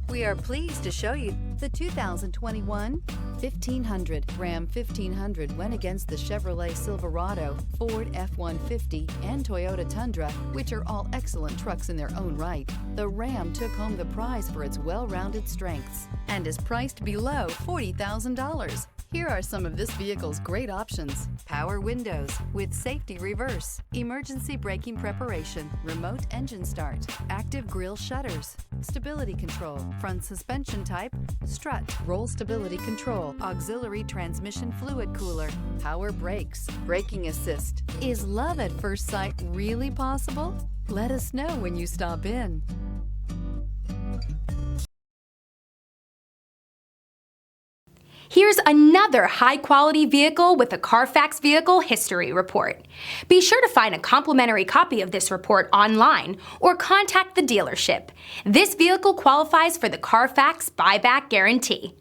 We are pleased to show you the 2021 1500. Ram 1500 went against the Chevrolet Silverado, Ford F-150, and Toyota Tundra, which are all excellent trucks in their own right. The Ram took home the prize for its well-rounded strengths and is priced below $40,000. Here are some of this vehicle's great options: power windows with safety reverse, emergency braking preparation, remote engine start, active grille shutters, stability control, front suspension type, strut, roll stability control, auxiliary transmission fluid cooler, power brakes, braking assist. Is love at first sight really possible? Let us know when you stop in. Here's another high-quality vehicle with a Carfax Vehicle History Report. Be sure to find a complimentary copy of this report online or contact the dealership. This vehicle qualifies for the Carfax Buyback Guarantee.